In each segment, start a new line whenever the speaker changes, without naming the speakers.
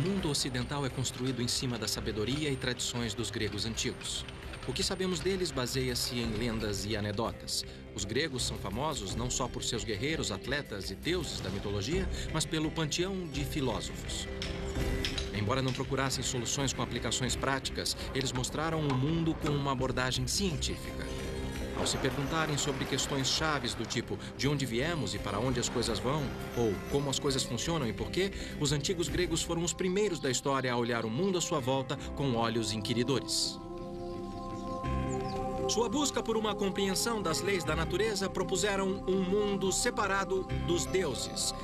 mundo ocidental é construído em cima da sabedoria e tradições dos gregos antigos. O que sabemos deles baseia-se em lendas e anedotas. Os gregos são famosos não só por seus guerreiros, atletas e deuses da mitologia, mas pelo panteão de filósofos. Embora não procurassem soluções com aplicações práticas, eles mostraram o mundo com uma abordagem científica. Ao se perguntarem sobre questões chaves do tipo de onde viemos e para onde as coisas vão, ou como as coisas funcionam e por quê, os antigos gregos foram os primeiros da história a olhar o mundo à sua volta com olhos inquiridores. Sua busca por uma compreensão das leis da natureza propuseram um mundo separado dos deuses.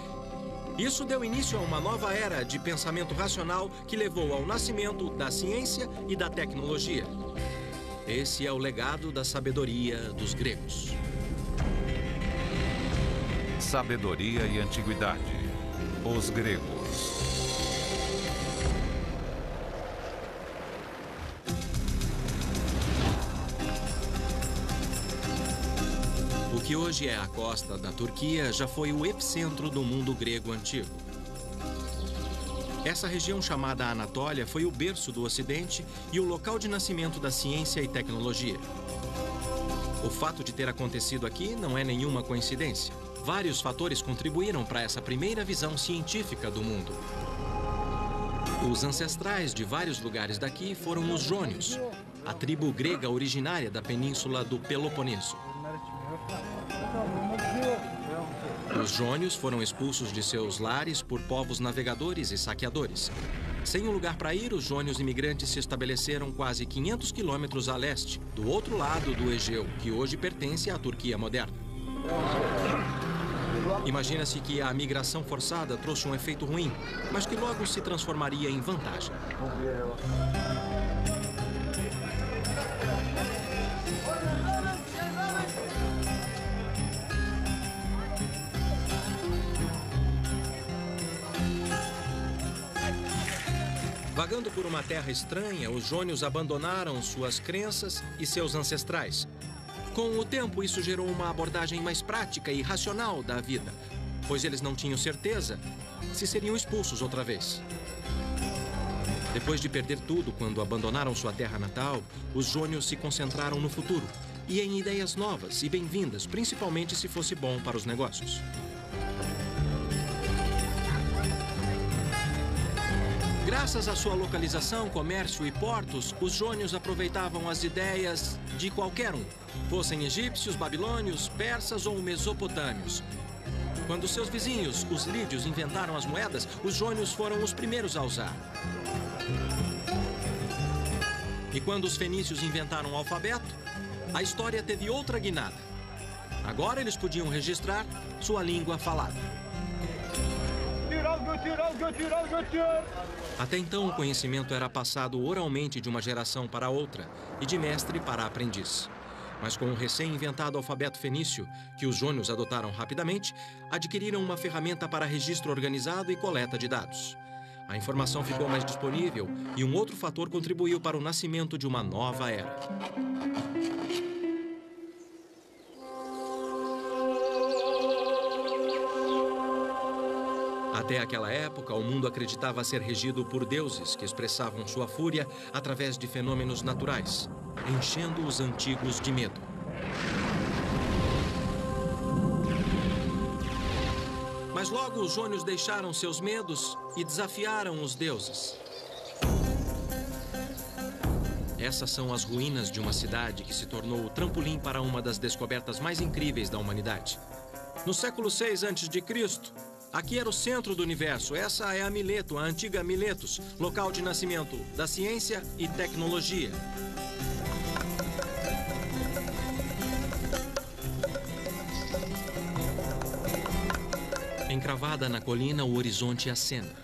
Isso deu início a uma nova era de pensamento racional que levou ao nascimento da ciência e da tecnologia. Esse é o legado da sabedoria dos gregos.
Sabedoria e antiguidade. Os gregos.
O que hoje é a costa da Turquia já foi o epicentro do mundo grego antigo. Essa região chamada Anatólia foi o berço do Ocidente e o local de nascimento da ciência e tecnologia. O fato de ter acontecido aqui não é nenhuma coincidência. Vários fatores contribuíram para essa primeira visão científica do mundo. Os ancestrais de vários lugares daqui foram os jônios, a tribo grega originária da península do Peloponeso. Os jônios foram expulsos de seus lares por povos navegadores e saqueadores. Sem um lugar para ir, os jônios imigrantes se estabeleceram quase 500 quilômetros a leste, do outro lado do Egeu, que hoje pertence à Turquia moderna. Imagina-se que a migração forçada trouxe um efeito ruim, mas que logo se transformaria em vantagem. Vagando por uma terra estranha, os jônios abandonaram suas crenças e seus ancestrais. Com o tempo, isso gerou uma abordagem mais prática e racional da vida, pois eles não tinham certeza se seriam expulsos outra vez. Depois de perder tudo quando abandonaram sua terra natal, os jônios se concentraram no futuro e em ideias novas e bem-vindas, principalmente se fosse bom para os negócios. Graças à sua localização, comércio e portos, os jônios aproveitavam as ideias de qualquer um, fossem egípcios, babilônios, persas ou mesopotâmios. Quando seus vizinhos, os lídios, inventaram as moedas, os jônios foram os primeiros a usar. E quando os fenícios inventaram o alfabeto, a história teve outra guinada. Agora eles podiam registrar sua língua falada. Até então, o conhecimento era passado oralmente de uma geração para outra e de mestre para aprendiz. Mas com o recém-inventado alfabeto fenício, que os jônios adotaram rapidamente, adquiriram uma ferramenta para registro organizado e coleta de dados. A informação ficou mais disponível e um outro fator contribuiu para o nascimento de uma nova era. Até aquela época, o mundo acreditava ser regido por deuses que expressavam sua fúria através de fenômenos naturais, enchendo os antigos de medo. Mas logo os jônios deixaram seus medos e desafiaram os deuses. Essas são as ruínas de uma cidade que se tornou o trampolim para uma das descobertas mais incríveis da humanidade. No século VI a.C., aqui era o centro do universo. Essa é a Mileto, a antiga Miletos, local de nascimento da ciência e tecnologia. Encravada na colina, o horizonte acena.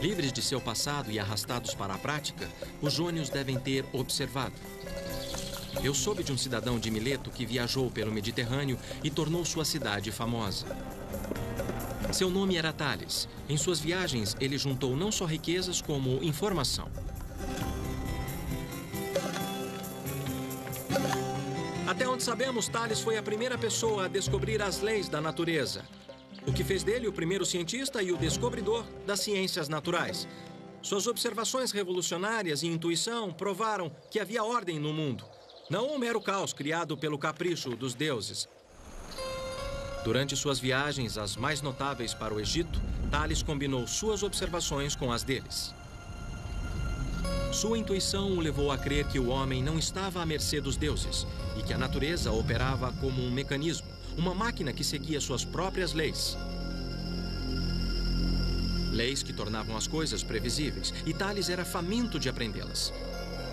Livres de seu passado e arrastados para a prática, os jônios devem ter observado. Eu soube de um cidadão de Mileto que viajou pelo Mediterrâneo e tornou sua cidade famosa. Seu nome era Tales. Em suas viagens, ele juntou não só riquezas, como informação. Até onde sabemos, Tales foi a primeira pessoa a descobrir as leis da natureza. o que fez dele o primeiro cientista e o descobridor das ciências naturais. Suas observações revolucionárias e intuição provaram que havia ordem no mundo, não um mero caos criado pelo capricho dos deuses. Durante suas viagens, as mais notáveis para o Egito, Tales combinou suas observações com as deles. Sua intuição o levou a crer que o homem não estava à mercê dos deuses e que a natureza operava como um mecanismo, uma máquina que seguia suas próprias leis. Leis que tornavam as coisas previsíveis, e Tales era faminto de aprendê-las.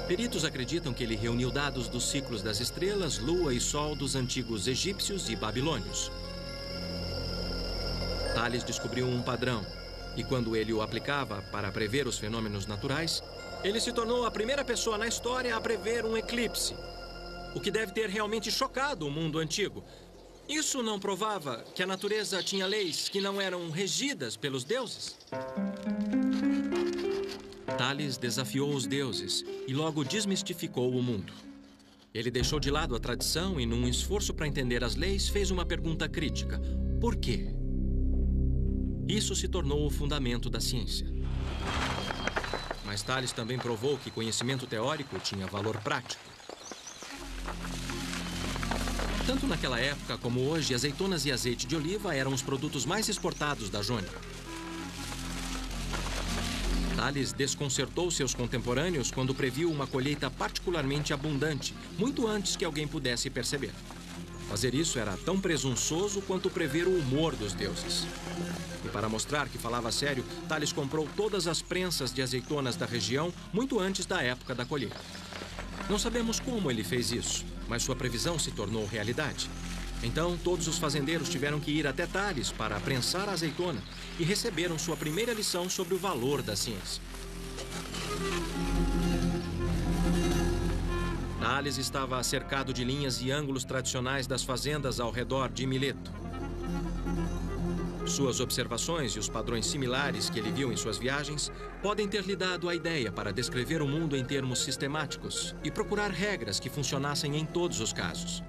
Peritos acreditam que ele reuniu dados dos ciclos das estrelas, lua e sol dos antigos egípcios e babilônios. Tales descobriu um padrão, e quando ele o aplicava para prever os fenômenos naturais, ele se tornou a primeira pessoa na história a prever um eclipse, o que deve ter realmente chocado o mundo antigo. Isso não provava que a natureza tinha leis que não eram regidas pelos deuses? Tales desafiou os deuses e logo desmistificou o mundo. Ele deixou de lado a tradição e, num esforço para entender as leis, fez uma pergunta crítica: por quê? Isso se tornou o fundamento da ciência. Mas Tales também provou que conhecimento teórico tinha valor prático. Tanto naquela época como hoje, azeitonas e azeite de oliva eram os produtos mais exportados da Jônia. Tales desconcertou seus contemporâneos quando previu uma colheita particularmente abundante, muito antes que alguém pudesse perceber. Fazer isso era tão presunçoso quanto prever o humor dos deuses. E para mostrar que falava sério, Tales comprou todas as prensas de azeitonas da região muito antes da época da colheita. Não sabemos como ele fez isso, mas sua previsão se tornou realidade. Então, todos os fazendeiros tiveram que ir até Tales para prensar a azeitona e receberam sua primeira lição sobre o valor da ciência. Tales estava cercado de linhas e ângulos tradicionais das fazendas ao redor de Mileto. Suas observações e os padrões similares que ele viu em suas viagens podem ter lhe dado a ideia para descrever o mundo em termos sistemáticos e procurar regras que funcionassem em todos os casos.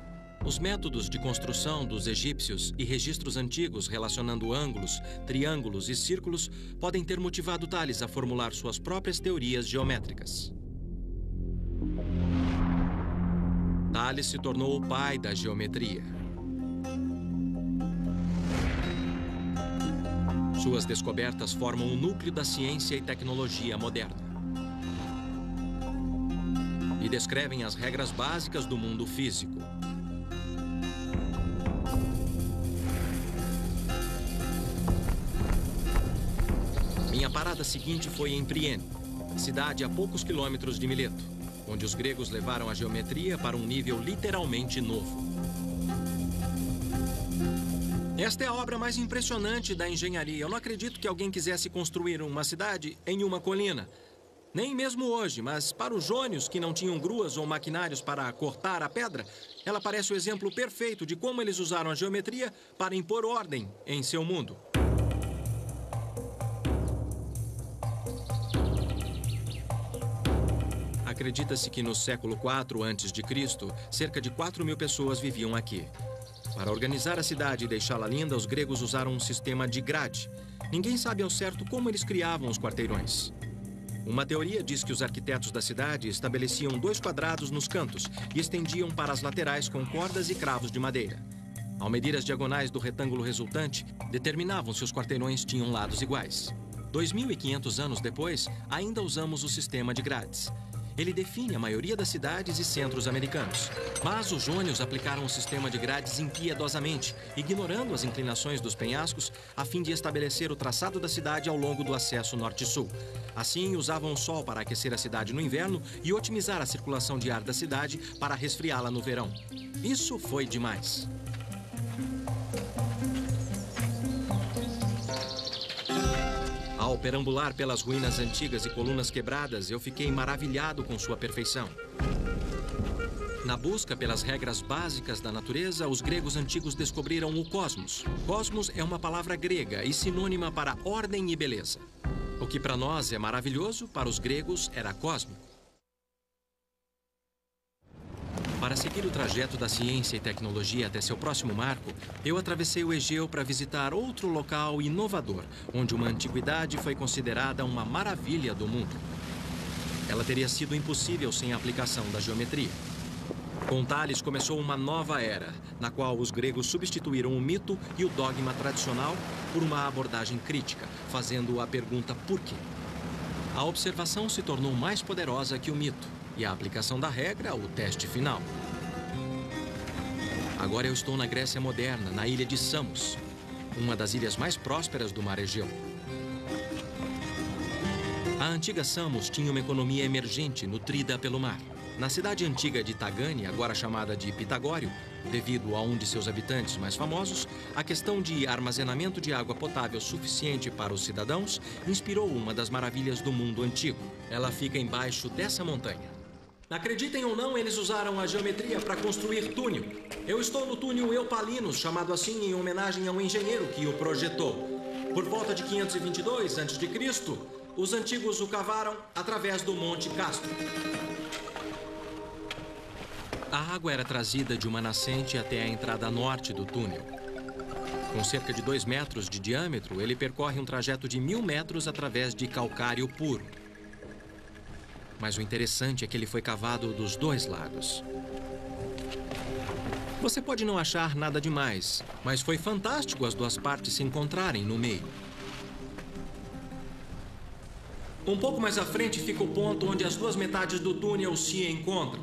Os métodos de construção dos egípcios e registros antigos relacionando ângulos, triângulos e círculos podem ter motivado Tales a formular suas próprias teorias geométricas. Tales se tornou o pai da geometria. Suas descobertas formam o núcleo da ciência e tecnologia moderna e descrevem as regras básicas do mundo físico. Minha parada seguinte foi em Priene, cidade a poucos quilômetros de Mileto, onde os gregos levaram a geometria para um nível literalmente novo. Esta é a obra mais impressionante da engenharia. Eu não acredito que alguém quisesse construir uma cidade em uma colina. Nem mesmo hoje, mas para os jônios que não tinham gruas ou maquinários para cortar a pedra, ela parece o exemplo perfeito de como eles usaram a geometria para impor ordem em seu mundo. Acredita-se que no século IV a.C., cerca de 4.000 pessoas viviam aqui. Para organizar a cidade e deixá-la linda, os gregos usaram um sistema de grade. Ninguém sabe ao certo como eles criavam os quarteirões. Uma teoria diz que os arquitetos da cidade estabeleciam 2 quadrados nos cantos e estendiam para as laterais com cordas e cravos de madeira. Ao medir as diagonais do retângulo resultante, determinavam se os quarteirões tinham lados iguais. 2.500 anos depois, ainda usamos o sistema de grades. Ele define a maioria das cidades e centros americanos. Mas os jônios aplicaram o sistema de grades impiedosamente, ignorando as inclinações dos penhascos, a fim de estabelecer o traçado da cidade ao longo do acesso norte-sul. Assim, usavam o sol para aquecer a cidade no inverno e otimizar a circulação de ar da cidade para resfriá-la no verão. Isso foi demais. Ao perambular pelas ruínas antigas e colunas quebradas, eu fiquei maravilhado com sua perfeição. Na busca pelas regras básicas da natureza, os gregos antigos descobriram o cosmos. Cosmos é uma palavra grega e sinônima para ordem e beleza. O que para nós é maravilhoso, para os gregos era cósmico. Para seguir o trajeto da ciência e tecnologia até seu próximo marco, eu atravessei o Egeu para visitar outro local inovador, onde uma antiguidade foi considerada uma maravilha do mundo. Ela teria sido impossível sem a aplicação da geometria. Com Tales começou uma nova era, na qual os gregos substituíram o mito e o dogma tradicional por uma abordagem crítica, fazendo a pergunta por quê. A observação se tornou mais poderosa que o mito, e a aplicação da regra, o teste final. Agora eu estou na Grécia moderna, na ilha de Samos, uma das ilhas mais prósperas do mar Egeu. A antiga Samos tinha uma economia emergente, nutrida pelo mar. Na cidade antiga de Tagane, agora chamada de Pitagório, devido a um de seus habitantes mais famosos, a questão de armazenamento de água potável suficiente para os cidadãos inspirou uma das maravilhas do mundo antigo. Ela fica embaixo dessa montanha. Acreditem ou não, eles usaram a geometria para construir túnel. Eu estou no túnel Eupalinos, chamado assim em homenagem a um engenheiro que o projetou. Por volta de 522 a.C., os antigos o cavaram através do Monte Castro. A água era trazida de uma nascente até a entrada norte do túnel. Com cerca de 2 metros de diâmetro, ele percorre um trajeto de 1000 metros através de calcário puro. Mas o interessante é que ele foi cavado dos 2 lados. Você pode não achar nada demais, mas foi fantástico as 2 partes se encontrarem no meio. Um pouco mais à frente fica o ponto onde as 2 metades do túnel se encontram.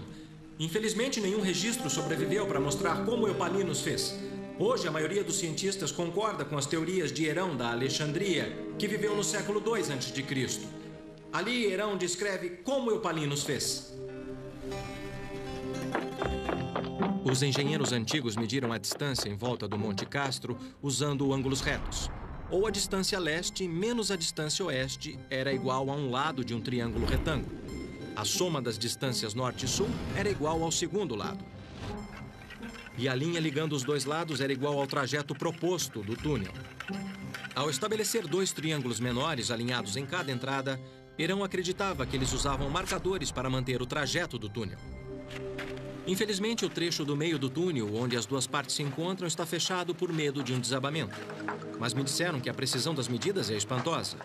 Infelizmente, nenhum registro sobreviveu para mostrar como Eupalinos fez. Hoje, a maioria dos cientistas concorda com as teorias de Herão da Alexandria, que viveu no século II a.C. Ali, Herão descreve como Eupalinos fez. Os engenheiros antigos mediram a distância em volta do Monte Castro usando ângulos retos. Ou a distância leste menos a distância oeste era igual a um lado de um triângulo retângulo. A soma das distâncias norte e sul era igual ao segundo lado. E a linha ligando os 2 lados era igual ao trajeto proposto do túnel. Ao estabelecer 2 triângulos menores alinhados em cada entrada, Herão acreditava que eles usavam marcadores para manter o trajeto do túnel. Infelizmente, o trecho do meio do túnel, onde as 2 partes se encontram, está fechado por medo de um desabamento. Mas me disseram que a precisão das medidas é espantosa.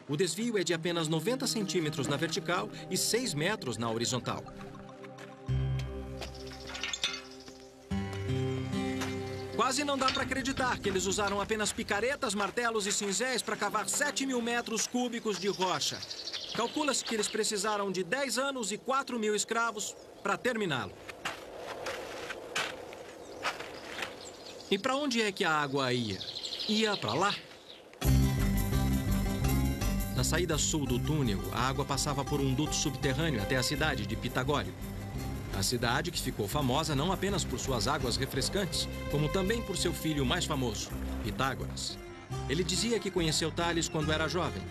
O desvio é de apenas 90 centímetros na vertical e 6 metros na horizontal. Quase não dá para acreditar que eles usaram apenas picaretas, martelos e cinzéis para cavar 7.000 metros cúbicos de rocha. Calcula-se que eles precisaram de 10 anos e 4.000 escravos para terminá-lo. E para onde é que a água ia? Ia para lá? Na saída sul do túnel, a água passava por um duto subterrâneo até a cidade de Pitagório. A cidade que ficou famosa não apenas por suas águas refrescantes, como também por seu filho mais famoso, Pitágoras. Ele dizia que conheceu Tales quando era jovem.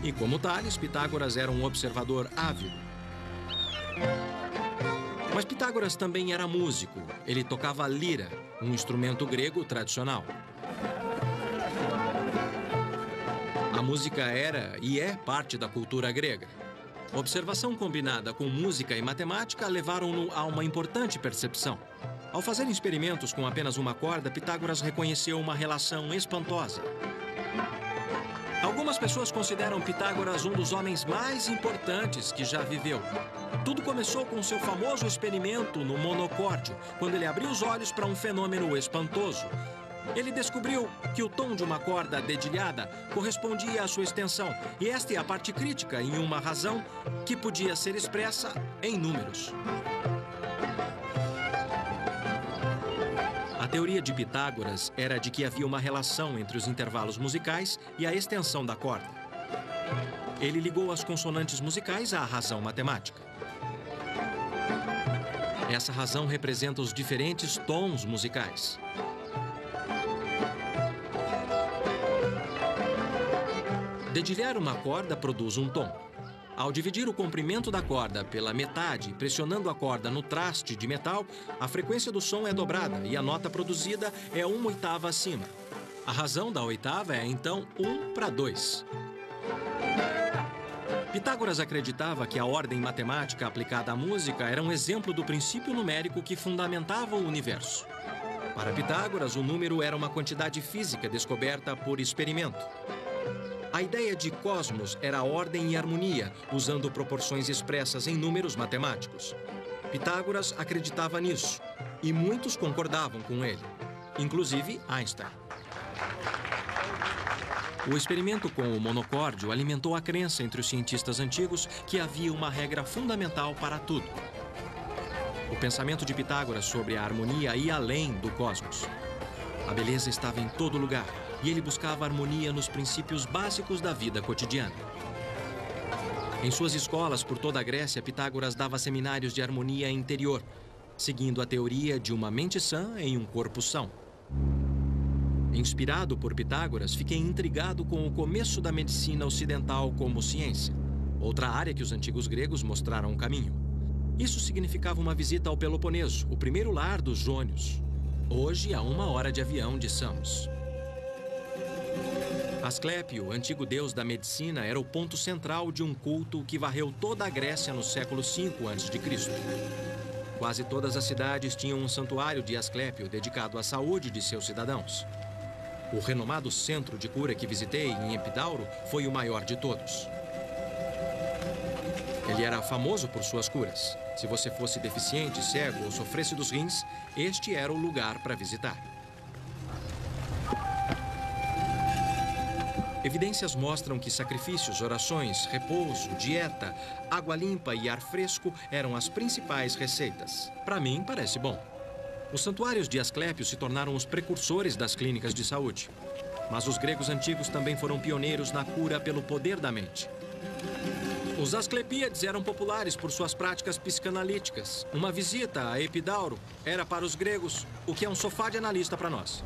E como Tales, Pitágoras era um observador ávido. Mas Pitágoras também era músico. Ele tocava lira, um instrumento grego tradicional. A música era e é parte da cultura grega. Observação combinada com música e matemática levaram-no a uma importante percepção. Ao fazer experimentos com apenas uma corda, Pitágoras reconheceu uma relação espantosa. Algumas pessoas consideram Pitágoras um dos homens mais importantes que já viveu. Tudo começou com seu famoso experimento no monocórdio, quando ele abriu os olhos para um fenômeno espantoso. Ele descobriu que o tom de uma corda dedilhada correspondia à sua extensão, e esta é a parte crítica em uma razão que podia ser expressa em números. A teoria de Pitágoras era de que havia uma relação entre os intervalos musicais e a extensão da corda. Ele ligou as consonantes musicais à razão matemática. Essa razão representa os diferentes tons musicais. Dedilhar uma corda produz um tom. Ao dividir o comprimento da corda pela metade, pressionando a corda no traste de metal, a frequência do som é dobrada e a nota produzida é 1/8 acima. A razão da oitava é, então, 1/2. Pitágoras acreditava que a ordem matemática aplicada à música era um exemplo do princípio numérico que fundamentava o universo. Para Pitágoras, o número era uma quantidade física descoberta por experimento. A ideia de cosmos era ordem e harmonia, usando proporções expressas em números matemáticos. Pitágoras acreditava nisso, e muitos concordavam com ele, inclusive Einstein. O experimento com o monocórdio alimentou a crença entre os cientistas antigos que havia uma regra fundamental para tudo. O pensamento de Pitágoras sobre a harmonia ia além do cosmos. A beleza estava em todo lugar, e ele buscava harmonia nos princípios básicos da vida cotidiana. Em suas escolas por toda a Grécia, Pitágoras dava seminários de harmonia interior, seguindo a teoria de uma mente sã em um corpo são. Inspirado por Pitágoras, fiquei intrigado com o começo da medicina ocidental como ciência, outra área que os antigos gregos mostraram o caminho. Isso significava uma visita ao Peloponeso, o primeiro lar dos jônios, hoje a 1 hora de avião de Samos. Asclépio, antigo deus da medicina, era o ponto central de um culto que varreu toda a Grécia no século V a.C. Quase todas as cidades tinham um santuário de Asclépio dedicado à saúde de seus cidadãos. O renomado centro de cura que visitei em Epidauro foi o maior de todos. Ele era famoso por suas curas. Se você fosse deficiente, cego ou sofresse dos rins, este era o lugar para visitar. Evidências mostram que sacrifícios, orações, repouso, dieta, água limpa e ar fresco eram as principais receitas. Para mim, parece bom. Os santuários de Asclépio se tornaram os precursores das clínicas de saúde. Mas os gregos antigos também foram pioneiros na cura pelo poder da mente. Os Asclepíades eram populares por suas práticas psicanalíticas. Uma visita a Epidauro era para os gregos o que é um sofá de analista para nós.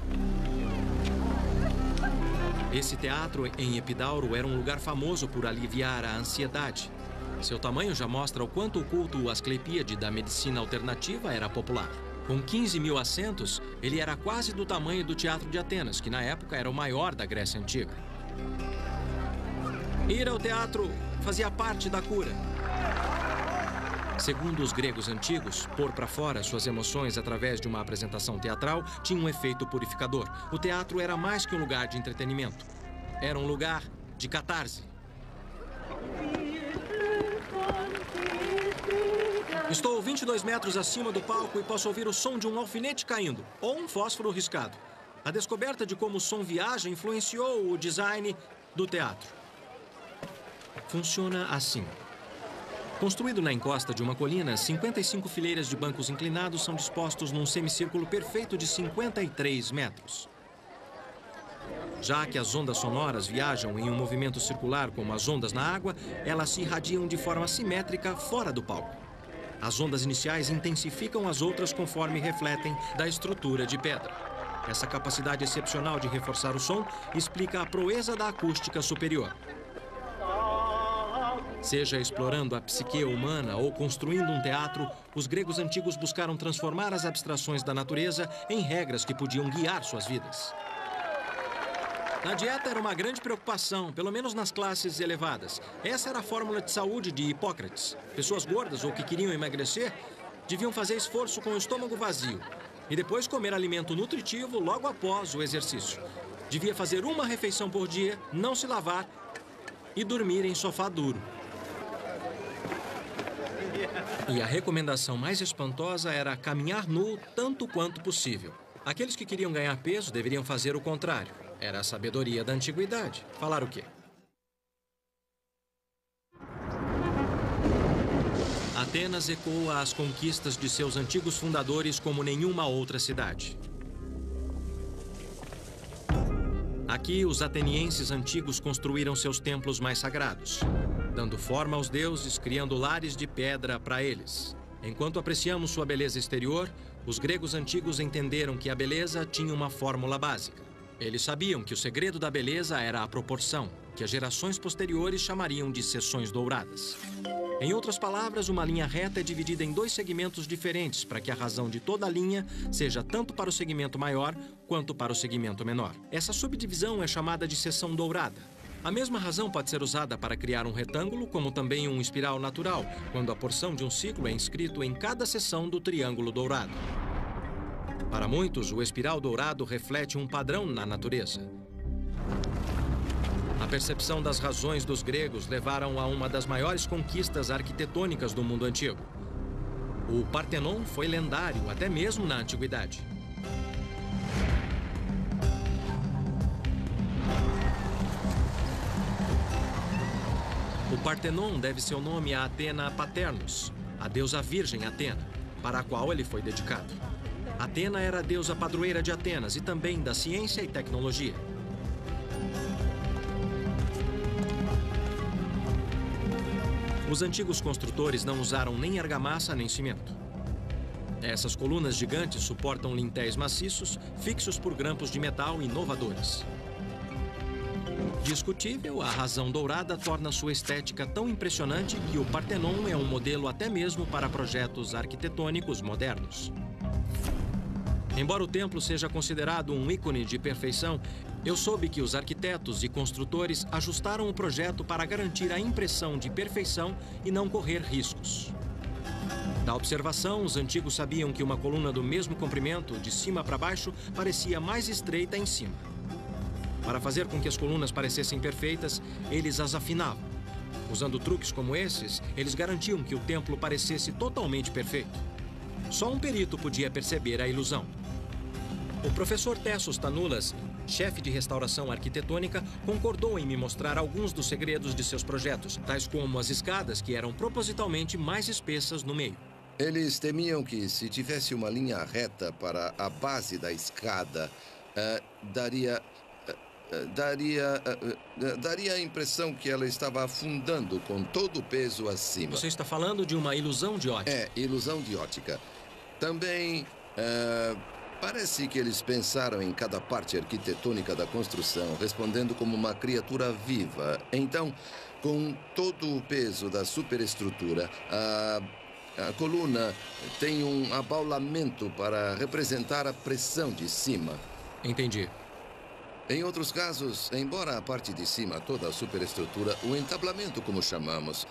Esse teatro em Epidauro era um lugar famoso por aliviar a ansiedade. Seu tamanho já mostra o quanto o culto asclepíade da medicina alternativa era popular. Com 15 mil assentos, ele era quase do tamanho do Teatro de Atenas, que na época era o maior da Grécia Antiga. Ir ao teatro fazia parte da cura. Segundo os gregos antigos, pôr para fora suas emoções através de uma apresentação teatral tinha um efeito purificador. O teatro era mais que um lugar de entretenimento. Era um lugar de catarse. Estou 22 metros acima do palco e posso ouvir o som de um alfinete caindo, ou um fósforo riscado. A descoberta de como o som viaja influenciou o design do teatro. Funciona assim. Construído na encosta de uma colina, 55 fileiras de bancos inclinados são dispostos num semicírculo perfeito de 53 metros. Já que as ondas sonoras viajam em um movimento circular como as ondas na água, elas se irradiam de forma simétrica fora do palco. As ondas iniciais intensificam as outras conforme refletem da estrutura de pedra. Essa capacidade excepcional de reforçar o som explica a proeza da acústica superior. Seja explorando a psique humana ou construindo um teatro, os gregos antigos buscaram transformar as abstrações da natureza em regras que podiam guiar suas vidas. A dieta era uma grande preocupação, pelo menos nas classes elevadas. Essa era a fórmula de saúde de Hipócrates. Pessoas gordas ou que queriam emagrecer deviam fazer esforço com o estômago vazio e depois comer alimento nutritivo logo após o exercício. Devia fazer uma refeição por dia, não se lavar e dormir em sofá duro. E a recomendação mais espantosa era caminhar nu tanto quanto possível. Aqueles que queriam ganhar peso deveriam fazer o contrário. Era a sabedoria da antiguidade. Falar o quê? Atenas ecoa as conquistas de seus antigos fundadores como nenhuma outra cidade. Aqui, os atenienses antigos construíram seus templos mais sagrados, dando forma aos deuses, criando lares de pedra para eles. Enquanto apreciamos sua beleza exterior, os gregos antigos entenderam que a beleza tinha uma fórmula básica. Eles sabiam que o segredo da beleza era a proporção, que as gerações posteriores chamariam de seções douradas. Em outras palavras, uma linha reta é dividida em 2 segmentos diferentes para que a razão de toda a linha seja tanto para o segmento maior quanto para o segmento menor. Essa subdivisão é chamada de seção dourada. A mesma razão pode ser usada para criar um retângulo, como também um espiral natural, quando a porção de um ciclo é inscrito em cada seção do triângulo dourado. Para muitos, o espiral dourado reflete um padrão na natureza. A percepção das razões dos gregos levaram a uma das maiores conquistas arquitetônicas do mundo antigo. O Partenon foi lendário até mesmo na antiguidade. O Partenon deve seu nome a Atena Paternus, a deusa virgem Atena, para a qual ele foi dedicado. Atena era a deusa padroeira de Atenas e também da ciência e tecnologia. Os antigos construtores não usaram nem argamassa nem cimento. Essas colunas gigantes suportam lintéis maciços, fixos por grampos de metal inovadores. Discutível, a razão dourada torna sua estética tão impressionante que o Partenon é um modelo até mesmo para projetos arquitetônicos modernos. Embora o templo seja considerado um ícone de perfeição, eu soube que os arquitetos e construtores ajustaram o projeto para garantir a impressão de perfeição e não correr riscos. Da observação, os antigos sabiam que uma coluna do mesmo comprimento, de cima para baixo, parecia mais estreita em cima. Para fazer com que as colunas parecessem perfeitas, eles as afinavam. Usando truques como esses, eles garantiam que o templo parecesse totalmente perfeito. Só um perito podia perceber a ilusão. O professor Tessos Tanulas, chefe de restauração arquitetônica, concordou em me mostrar alguns dos segredos de seus projetos, tais como as escadas, que eram propositalmente mais espessas no meio.
Eles temiam que, se tivesse uma linha reta para a base da escada, daria a impressão que ela estava afundando com todo o peso acima.
Você está falando de uma ilusão de ótica?
É, ilusão de ótica. Também, parece que eles pensaram em cada parte arquitetônica da construção, respondendo como uma criatura viva. Então, com todo o peso da superestrutura, a coluna tem um abaulamento para representar a pressão de cima.
Entendi.
Em outros casos, embora a parte de cima, toda a superestrutura, o entablamento, como chamamos,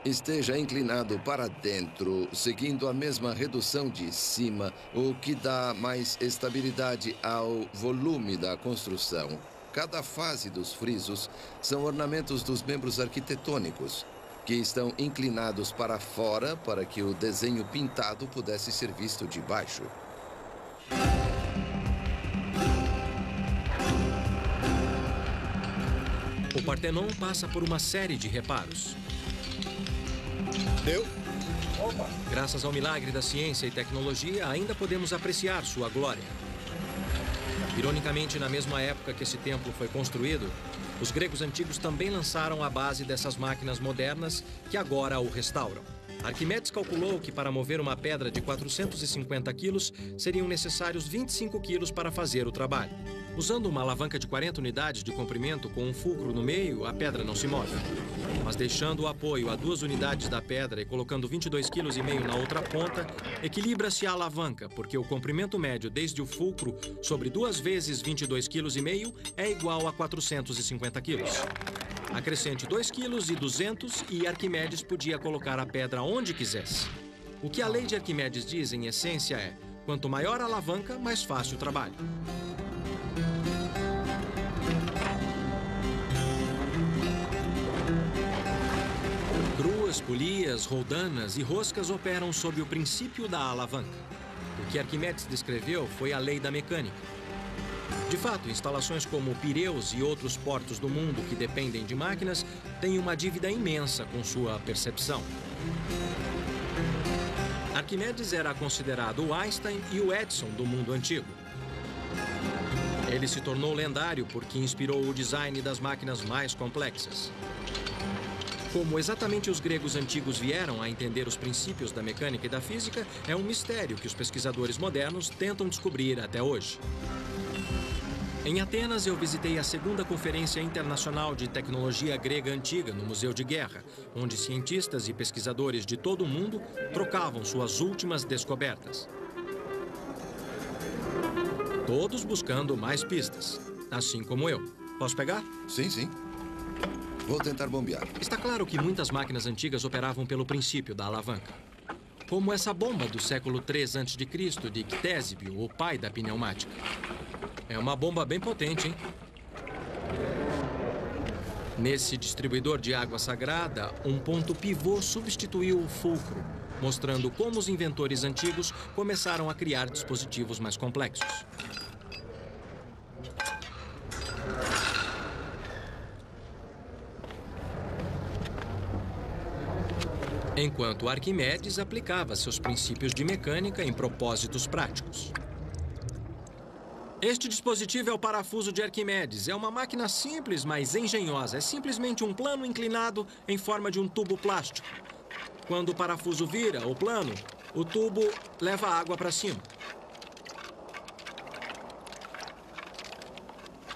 esteja inclinado para dentro, seguindo a mesma redução de cima, o que dá mais estabilidade ao volume da construção. Cada fase dos frisos são ornamentos dos membros arquitetônicos, que estão inclinados para fora para que o desenho pintado pudesse ser visto de baixo.
O Partenon passa por uma série de reparos. Graças ao milagre da ciência e tecnologia, ainda podemos apreciar sua glória. Ironicamente, na mesma época que esse templo foi construído, os gregos antigos também lançaram a base dessas máquinas modernas que agora o restauram. Arquimedes calculou que para mover uma pedra de 450 quilos, seriam necessários 25 quilos para fazer o trabalho. Usando uma alavanca de 40 unidades de comprimento com um fulcro no meio, a pedra não se move. Mas deixando o apoio a 2 unidades da pedra e colocando 22,5 kg na outra ponta, equilibra-se a alavanca, porque o comprimento médio desde o fulcro sobre 2 vezes 22,5 kg é igual a 450 kg. Acrescente 2,2 kg e Arquimedes podia colocar a pedra onde quisesse. O que a lei de Arquimedes diz, em essência, é: quanto maior a alavanca, mais fácil o trabalho. Gruas, polias, roldanas e roscas operam sob o princípio da alavanca. O que Arquimedes descreveu foi a lei da mecânica. De fato, instalações como Pireus e outros portos do mundo que dependem de máquinas têm uma dívida imensa com sua percepção. Arquimedes era considerado o Einstein e o Edison do mundo antigo. Ele se tornou lendário porque inspirou o design das máquinas mais complexas. Como exatamente os gregos antigos vieram a entender os princípios da mecânica e da física, é um mistério que os pesquisadores modernos tentam descobrir até hoje. Em Atenas, eu visitei a 2ª Conferência Internacional de Tecnologia Grega Antiga no Museu de Guerra, onde cientistas e pesquisadores de todo o mundo trocavam suas últimas descobertas. Todos buscando mais pistas, assim como eu. Posso pegar?
Sim, sim. Vou tentar bombear.
Está claro que muitas máquinas antigas operavam pelo princípio da alavanca. Como essa bomba do século III a.C. de Ctésibio, o pai da pneumática. É uma bomba bem potente, hein? Nesse distribuidor de água sagrada, um ponto pivô substituiu o fulcro, mostrando como os inventores antigos começaram a criar dispositivos mais complexos. Enquanto Arquimedes aplicava seus princípios de mecânica em propósitos práticos. Este dispositivo é o parafuso de Arquimedes. É uma máquina simples, mas engenhosa. É simplesmente um plano inclinado em forma de um tubo plástico. Quando o parafuso vira, o plano, o tubo leva a água para cima.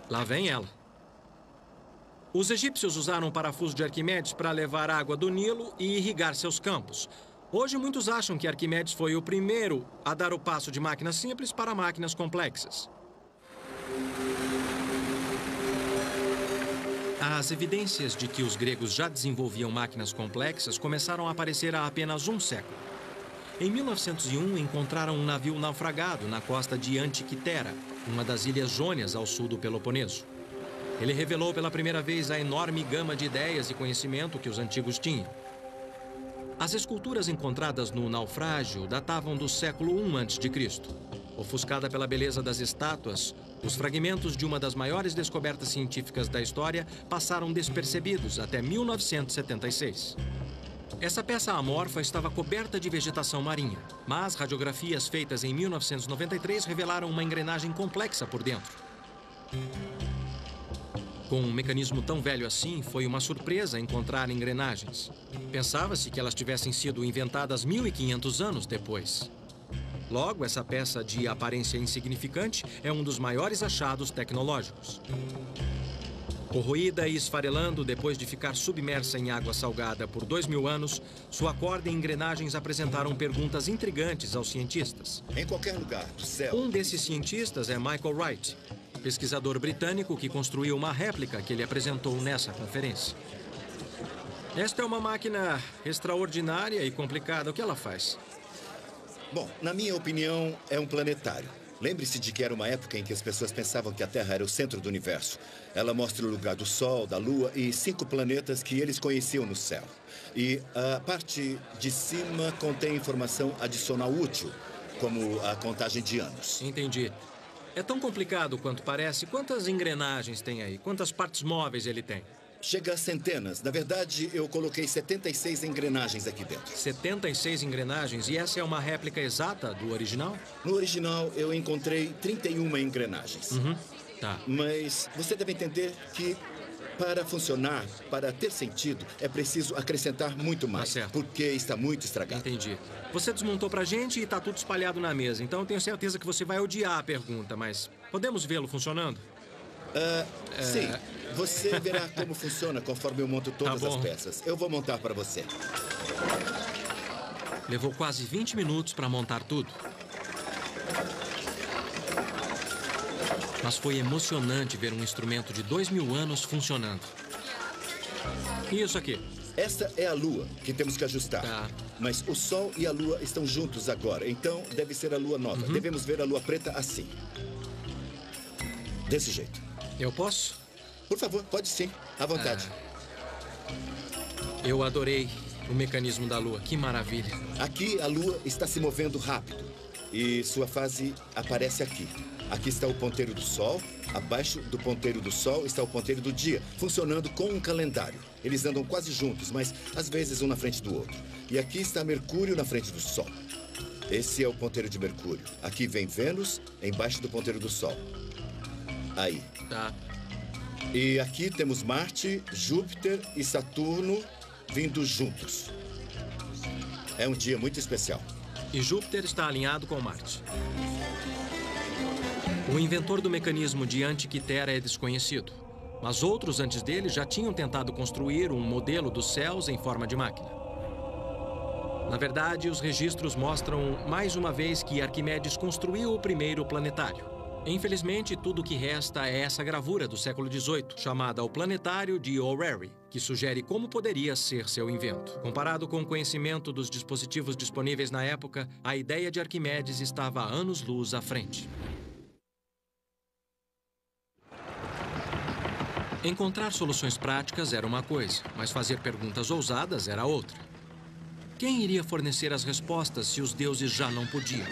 Lá vem ela. Os egípcios usaram o parafuso de Arquimedes para levar água do Nilo e irrigar seus campos. Hoje, muitos acham que Arquimedes foi o primeiro a dar o passo de máquinas simples para máquinas complexas. As evidências de que os gregos já desenvolviam máquinas complexas começaram a aparecer há apenas um século. Em 1901, encontraram um navio naufragado na costa de Antiquitera, uma das ilhas Jônias ao sul do Peloponeso. Ele revelou pela primeira vez a enorme gama de ideias e conhecimento que os antigos tinham. As esculturas encontradas no naufrágio datavam do século I a.C. Ofuscada pela beleza das estátuas, os fragmentos de uma das maiores descobertas científicas da história passaram despercebidos até 1976. Essa peça amorfa estava coberta de vegetação marinha, mas radiografias feitas em 1993 revelaram uma engrenagem complexa por dentro. Com um mecanismo tão velho assim, foi uma surpresa encontrar engrenagens. Pensava-se que elas tivessem sido inventadas 1.500 anos depois. Logo, essa peça de aparência insignificante é um dos maiores achados tecnológicos. Corroída e esfarelando depois de ficar submersa em água salgada por 2.000 anos, sua corda e engrenagens apresentaram perguntas intrigantes aos cientistas.
Em qualquer lugar do céu...
Um desses cientistas é Michael Wright, pesquisador britânico que construiu uma réplica que ele apresentou nessa conferência. Esta é uma máquina extraordinária e complicada. O que ela faz?
Bom, na minha opinião, é um planetário. Lembre-se de que era uma época em que as pessoas pensavam que a Terra era o centro do universo. Ela mostra o lugar do Sol, da Lua e 5 planetas que eles conheciam no céu. E a parte de cima contém informação adicional útil, como a contagem de anos.
Entendi. É tão complicado quanto parece. Quantas engrenagens tem aí? Quantas partes móveis ele tem?
Chega a centenas. Na verdade, eu coloquei 76 engrenagens aqui dentro.
76 engrenagens? E essa é uma réplica exata do original?
No original, eu encontrei 31 engrenagens.
Tá.
Mas você deve entender que, para funcionar, para ter sentido, é preciso acrescentar muito mais.
Tá certo.
Porque está muito estragado.
Entendi. Você desmontou pra gente e tá tudo espalhado na mesa. Então eu tenho certeza que você vai odiar a pergunta, mas podemos vê-lo funcionando?
Sim. Você verá como funciona conforme eu monto todas as peças. Eu vou montar para você.
Levou quase 20 minutos para montar tudo. Mas foi emocionante ver um instrumento de 2.000 anos funcionando. E isso aqui?
Esta é a Lua, que temos que ajustar.
Tá.
Mas o Sol e a Lua estão juntos agora, então deve ser a Lua nova. Devemos ver a Lua preta assim. Desse jeito.
Eu posso?
Por favor, pode sim. À vontade.
Eu adorei o mecanismo da Lua. Que maravilha.
Aqui a Lua está se movendo rápido. E sua fase aparece aqui. Aqui está o ponteiro do Sol. Abaixo do ponteiro do Sol está o ponteiro do dia, funcionando com um calendário. Eles andam quase juntos, mas às vezes um na frente do outro. E aqui está Mercúrio na frente do Sol. Esse é o ponteiro de Mercúrio. Aqui vem Vênus, embaixo do ponteiro do Sol. Aí.
Tá.
E aqui temos Marte, Júpiter e Saturno vindo juntos. É um dia muito especial.
E Júpiter está alinhado com Marte. O inventor do mecanismo de Antiquitera é desconhecido, mas outros antes dele já tinham tentado construir um modelo dos céus em forma de máquina. Na verdade, os registros mostram mais uma vez que Arquimedes construiu o primeiro planetário. Infelizmente, tudo o que resta é essa gravura do século XVIII, chamada O Planetário de O'Rary, que sugere como poderia ser seu invento. Comparado com o conhecimento dos dispositivos disponíveis na época, a ideia de Arquimedes estava anos-luz à frente. Encontrar soluções práticas era uma coisa, mas fazer perguntas ousadas era outra. Quem iria fornecer as respostas se os deuses já não podiam?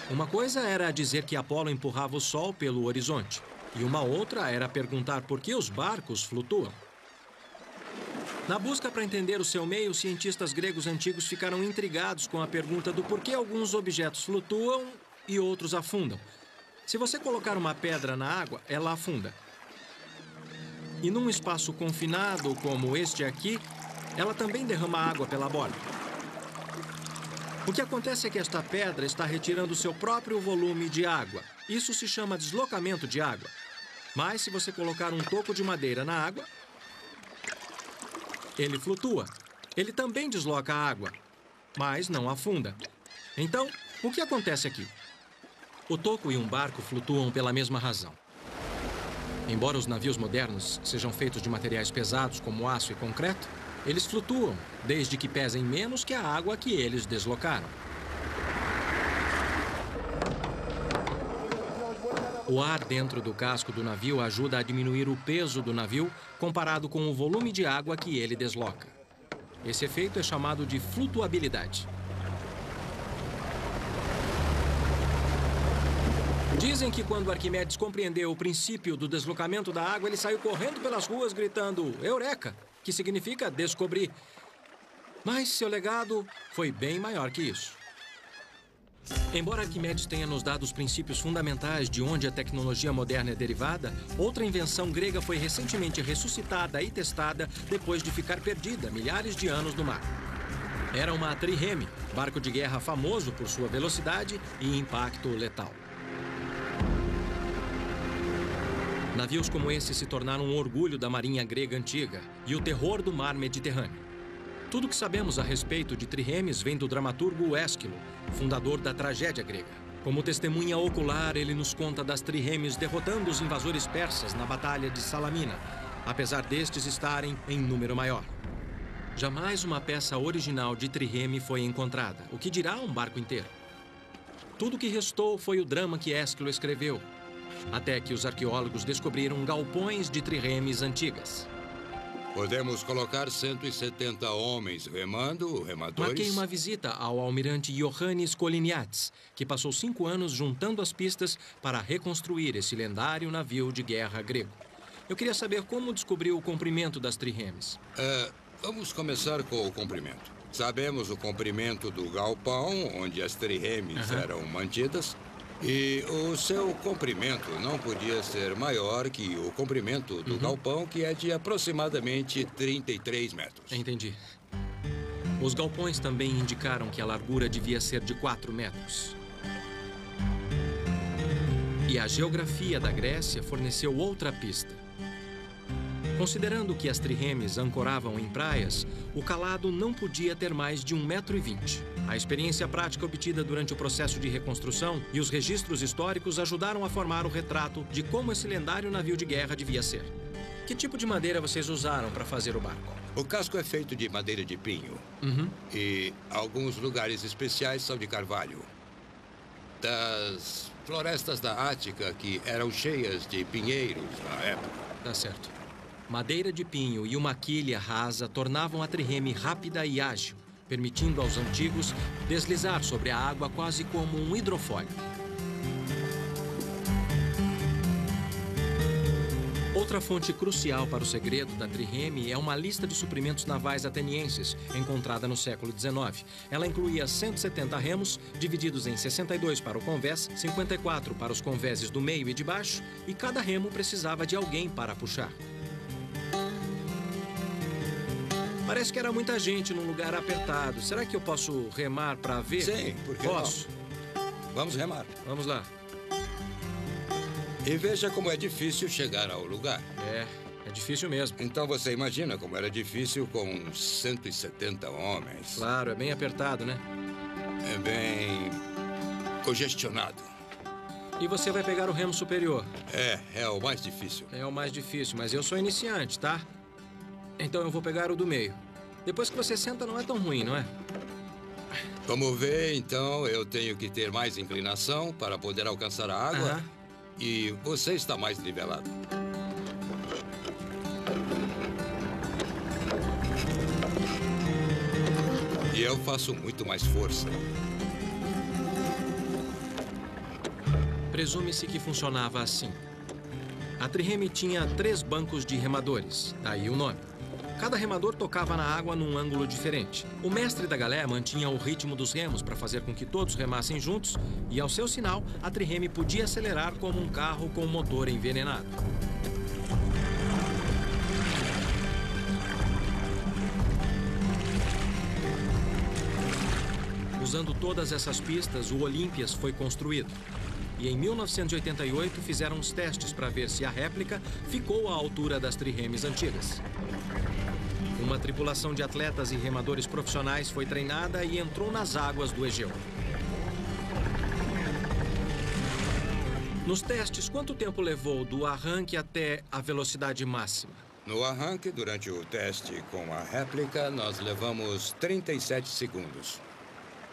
Uma coisa era dizer que Apolo empurrava o Sol pelo horizonte, e uma outra era perguntar por que os barcos flutuam. Na busca para entender o seu meio, os cientistas gregos antigos ficaram intrigados com a pergunta do porquê alguns objetos flutuam e outros afundam. Se você colocar uma pedra na água, ela afunda. E num espaço confinado, como este aqui, ela também derrama água pela borda. O que acontece é que esta pedra está retirando seu próprio volume de água. Isso se chama deslocamento de água. Mas se você colocar um toco de madeira na água, ele flutua. Ele também desloca a água, mas não afunda. Então, o que acontece aqui? O toco e um barco flutuam pela mesma razão. Embora os navios modernos sejam feitos de materiais pesados como aço e concreto, eles flutuam, desde que pesem menos que a água que eles deslocaram. O ar dentro do casco do navio ajuda a diminuir o peso do navio comparado com o volume de água que ele desloca. Esse efeito é chamado de flutuabilidade. Dizem que quando Arquimedes compreendeu o princípio do deslocamento da água, ele saiu correndo pelas ruas gritando Eureka, que significa descobrir. Mas seu legado foi bem maior que isso. Embora Arquimedes tenha nos dado os princípios fundamentais de onde a tecnologia moderna é derivada, outra invenção grega foi recentemente ressuscitada e testada depois de ficar perdida milhares de anos no mar. Era uma trireme, barco de guerra famoso por sua velocidade e impacto letal. Navios como esse se tornaram um orgulho da marinha grega antiga e o terror do mar Mediterrâneo. Tudo o que sabemos a respeito de triremes vem do dramaturgo Ésquilo, fundador da tragédia grega. Como testemunha ocular, ele nos conta das triremes derrotando os invasores persas na Batalha de Salamina, apesar destes estarem em número maior. Jamais uma peça original de trireme foi encontrada, o que dirá um barco inteiro. Tudo o que restou foi o drama que Ésquilo escreveu, até que os arqueólogos descobriram galpões de triremes antigas.
Podemos colocar 170 homens remadores.
Marquei uma visita ao almirante Iohannis Koliniatis, que passou 5 anos juntando as pistas para reconstruir esse lendário navio de guerra grego. Eu queria saber como descobriu o comprimento das triremes.
Vamos começar com o comprimento. Sabemos o comprimento do galpão, onde as triremes eram mantidas. E o seu comprimento não podia ser maior que o comprimento do galpão, que é de aproximadamente 33 metros.
Entendi. Os galpões também indicaram que a largura devia ser de 4 metros. E a geografia da Grécia forneceu outra pista. Considerando que as triremes ancoravam em praias, o calado não podia ter mais de 1,20 m. A experiência prática obtida durante o processo de reconstrução e os registros históricos ajudaram a formar o retrato de como esse lendário navio de guerra devia ser. Que tipo de madeira vocês usaram para fazer o barco?
O casco é feito de madeira de pinho. E alguns lugares especiais são de carvalho. Das florestas da Ática, que eram cheias de pinheiros na época.
Tá certo. Madeira de pinho e uma quilha rasa tornavam a trireme rápida e ágil, permitindo aos antigos deslizar sobre a água quase como um hidrofólio. Outra fonte crucial para o segredo da trireme é uma lista de suprimentos navais atenienses, encontrada no século XIX. Ela incluía 170 remos, divididos em 62 para o convés, 54 para os convéses do meio e de baixo, e cada remo precisava de alguém para puxar. Parece que era muita gente num lugar apertado. Será que eu posso remar para ver?
Sim, por que
posso?
Não? Vamos remar.
Vamos lá.
E veja como é difícil chegar ao lugar.
É difícil mesmo.
Então você imagina como era difícil com 170 homens.
Claro, é bem apertado, né?
É bem congestionado.
E você vai pegar o remo superior.
É o mais difícil.
É o mais difícil, mas eu sou iniciante, tá? Então eu vou pegar o do meio. Depois que você senta, não é tão ruim, não é?
Como vê, então, eu tenho que ter mais inclinação para poder alcançar a água. E você está mais nivelado. E eu faço muito mais força.
Presume-se que funcionava assim. A trireme tinha 3 bancos de remadores, daí o nome. Cada remador tocava na água num ângulo diferente. O mestre da galé mantinha o ritmo dos remos para fazer com que todos remassem juntos e, ao seu sinal, a trireme podia acelerar como um carro com motor envenenado. Usando todas essas pistas, o Olympias foi construído. E em 1988 fizeram os testes para ver se a réplica ficou à altura das triremes antigas. Uma tripulação de atletas e remadores profissionais foi treinada e entrou nas águas do Egeu. Nos testes, quanto tempo levou do arranque até a velocidade máxima?
No arranque, durante o teste com a réplica, nós levamos 37 segundos.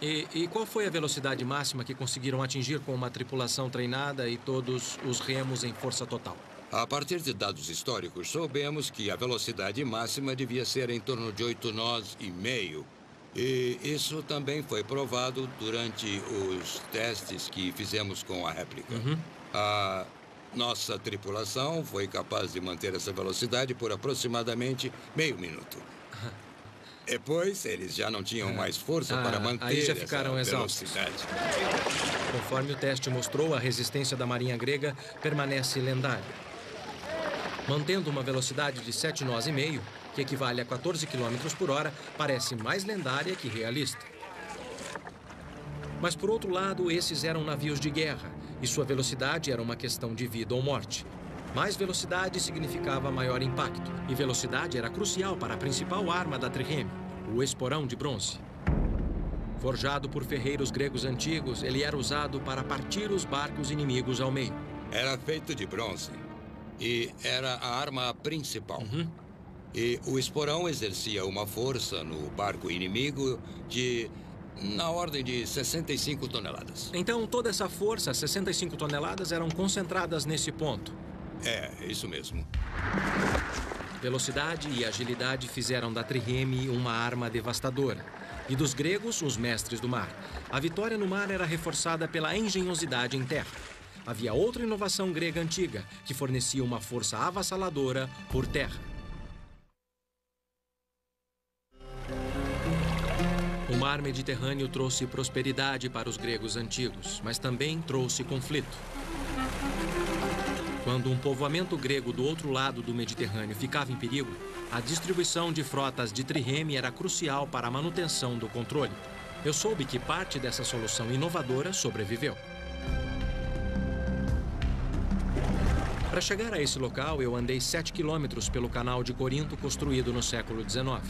E qual foi a velocidade máxima que conseguiram atingir com uma tripulação treinada e todos os remos em força total?
A partir de dados históricos, soubemos que a velocidade máxima devia ser em torno de 8 nós e meio. E isso também foi provado durante os testes que fizemos com a réplica. A nossa tripulação foi capaz de manter essa velocidade por aproximadamente meio minuto. Depois, eles já não tinham mais força para manter
aí já ficaram
essa
exaustos.
velocidade.
Conforme o teste mostrou, a resistência da marinha grega permanece lendária. Mantendo uma velocidade de 7 nós e meio, que equivale a 14 km por hora, parece mais lendária que realista. Mas, por outro lado, esses eram navios de guerra, e sua velocidade era uma questão de vida ou morte. Mais velocidade significava maior impacto, e velocidade era crucial para a principal arma da trireme, o esporão de bronze. Forjado por ferreiros gregos antigos, ele era usado para partir os barcos inimigos ao meio.
Era feito de bronze e era a arma principal. E o esporão exercia uma força no barco inimigo na ordem de 65 toneladas.
Então, toda essa força, 65 toneladas, eram concentradas nesse ponto.
Isso mesmo.
Velocidade e agilidade fizeram da trireme uma arma devastadora. E dos gregos, os mestres do mar. A vitória no mar era reforçada pela engenhosidade em terra. Havia outra inovação grega antiga, que fornecia uma força avassaladora por terra. O mar Mediterrâneo trouxe prosperidade para os gregos antigos, mas também trouxe conflito. Quando um povoamento grego do outro lado do Mediterrâneo ficava em perigo, a distribuição de frotas de trireme era crucial para a manutenção do controle. Eu soube que parte dessa solução inovadora sobreviveu. Para chegar a esse local, eu andei 7 quilômetros pelo canal de Corinto construído no século XIX.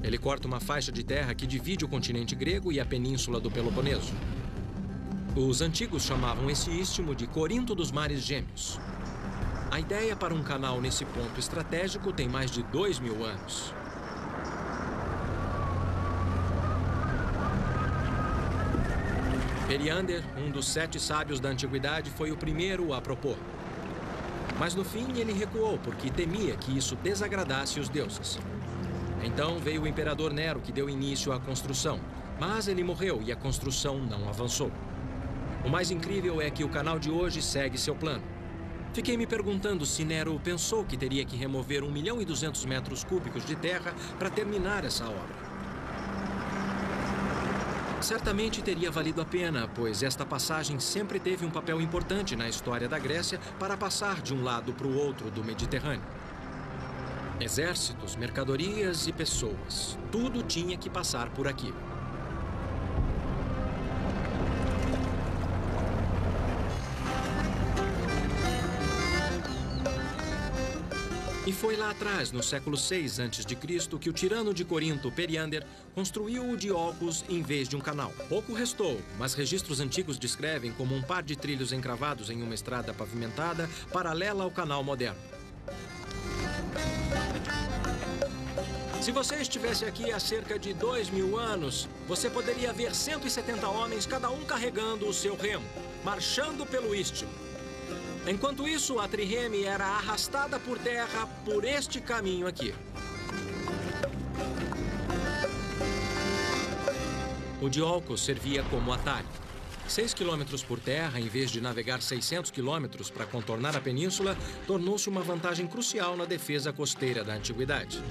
Ele corta uma faixa de terra que divide o continente grego e a península do Peloponeso. Os antigos chamavam esse istmo de Corinto dos Mares Gêmeos. A ideia para um canal nesse ponto estratégico tem mais de 2000 anos. Periander, um dos 7 sábios da antiguidade, foi o primeiro a propor. Mas no fim ele recuou porque temia que isso desagradasse os deuses. Então veio o imperador Nero, que deu início à construção. Mas ele morreu e a construção não avançou. O mais incrível é que o canal de hoje segue seu plano. Fiquei me perguntando se Nero pensou que teria que remover 1.200.000 metros cúbicos de terra para terminar essa obra. Certamente teria valido a pena, pois esta passagem sempre teve um papel importante na história da Grécia para passar de um lado para o outro do Mediterrâneo. Exércitos, mercadorias e pessoas, tudo tinha que passar por aqui. E foi lá atrás, no século VI a.C., que o tirano de Corinto, Periander, construiu o Diolcos em vez de um canal. Pouco restou, mas registros antigos descrevem como um par de trilhos encravados em uma estrada pavimentada paralela ao canal moderno. Se você estivesse aqui há cerca de 2000 anos, você poderia ver 170 homens, cada um carregando o seu remo, marchando pelo istmo. Enquanto isso, a trireme era arrastada por terra por este caminho aqui. O Diolcos servia como atalho. 6 quilômetros por terra, em vez de navegar 600 quilômetros para contornar a península, tornou-se uma vantagem crucial na defesa costeira da antiguidade.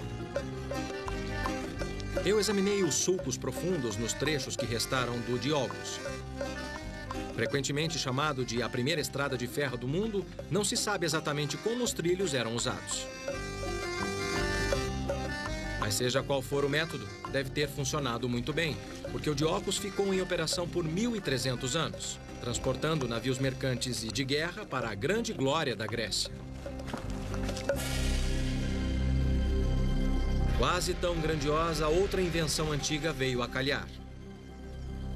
Eu examinei os sulcos profundos nos trechos que restaram do Diolcos. Frequentemente chamado de a primeira estrada de ferro do mundo, não se sabe exatamente como os trilhos eram usados. Mas seja qual for o método, deve ter funcionado muito bem, porque o Diolcos ficou em operação por 1.300 anos, transportando navios mercantes e de guerra para a grande glória da Grécia. Quase tão grandiosa, outra invenção antiga veio a calhar.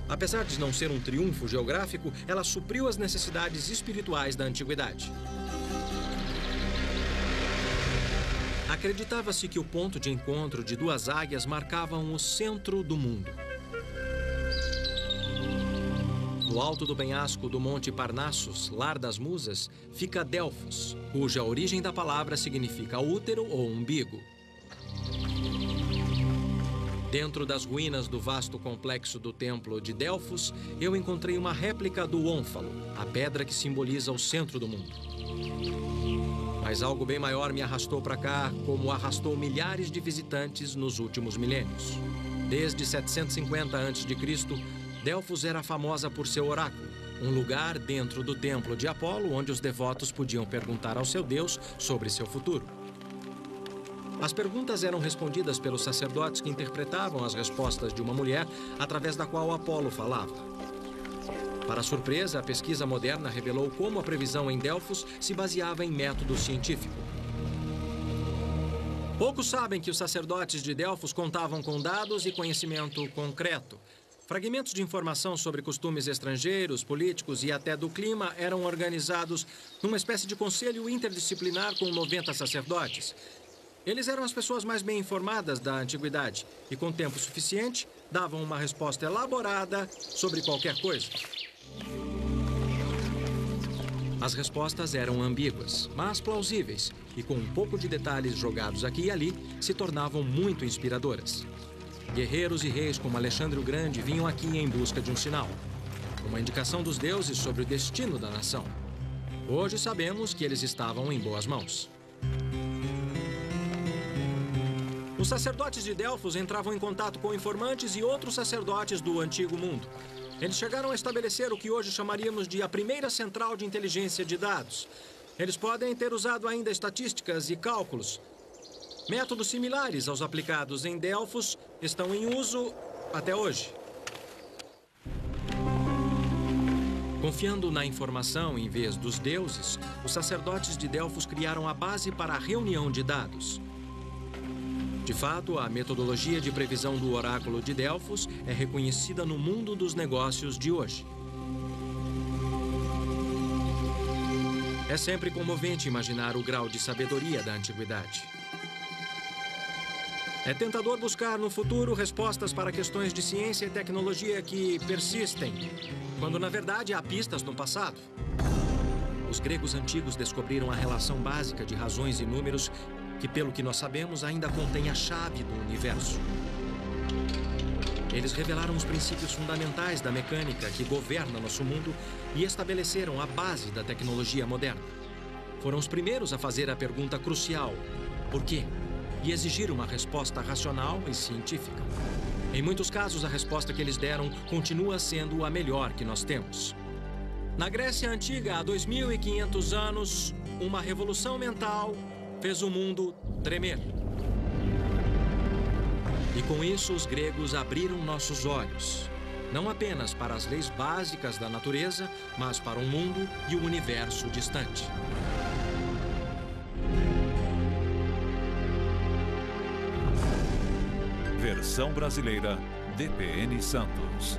Apesar de não ser um triunfo geográfico, ela supriu as necessidades espirituais da antiguidade. Acreditava-se que o ponto de encontro de duas águias marcavam o centro do mundo. No alto do penhasco do Monte Parnassus, lar das musas, fica Delfos, cuja origem da palavra significa útero ou umbigo. Dentro das ruínas do vasto complexo do templo de Delfos, eu encontrei uma réplica do ônfalo, a pedra que simboliza o centro do mundo. Mas algo bem maior me arrastou para cá, como arrastou milhares de visitantes nos últimos milênios. Desde 750 a.C., Delfos era famosa por seu oráculo, um lugar dentro do templo de Apolo onde os devotos podiam perguntar ao seu Deus sobre seu futuro. As perguntas eram respondidas pelos sacerdotes que interpretavam as respostas de uma mulher através da qual Apolo falava. Para surpresa, a pesquisa moderna revelou como a previsão em Delfos se baseava em método científico. Poucos sabem que os sacerdotes de Delfos contavam com dados e conhecimento concreto. Fragmentos de informação sobre costumes estrangeiros, políticos e até do clima eram organizados numa espécie de conselho interdisciplinar com 90 sacerdotes. Eles eram as pessoas mais bem informadas da antiguidade e, com tempo suficiente, davam uma resposta elaborada sobre qualquer coisa. As respostas eram ambíguas, mas plausíveis, e com um pouco de detalhes jogados aqui e ali, se tornavam muito inspiradoras. Guerreiros e reis como Alexandre o Grande vinham aqui em busca de um sinal, uma indicação dos deuses sobre o destino da nação. Hoje sabemos que eles estavam em boas mãos. Os sacerdotes de Delfos entravam em contato com informantes e outros sacerdotes do Antigo Mundo. Eles chegaram a estabelecer o que hoje chamaríamos de a primeira central de inteligência de dados. Eles podem ter usado ainda estatísticas e cálculos. Métodos similares aos aplicados em Delfos estão em uso até hoje. Confiando na informação em vez dos deuses, os sacerdotes de Delfos criaram a base para a reunião de dados. De fato, a metodologia de previsão do oráculo de Delfos é reconhecida no mundo dos negócios de hoje. É sempre comovente imaginar o grau de sabedoria da antiguidade. É tentador buscar no futuro respostas para questões de ciência e tecnologia que persistem, quando na verdade há pistas no passado. Os gregos antigos descobriram a relação básica de razões e números que, pelo que nós sabemos, ainda contém a chave do universo. Eles revelaram os princípios fundamentais da mecânica que governa nosso mundo e estabeleceram a base da tecnologia moderna. Foram os primeiros a fazer a pergunta crucial: por quê? E exigir uma resposta racional e científica. Em muitos casos, a resposta que eles deram continua sendo a melhor que nós temos. Na Grécia Antiga, há 2.500 anos, uma revolução mental fez o mundo tremer. E com isso, os gregos abriram nossos olhos, não apenas para as leis básicas da natureza, mas para um mundo e o universo distante.
Versão brasileira, DPN Santos.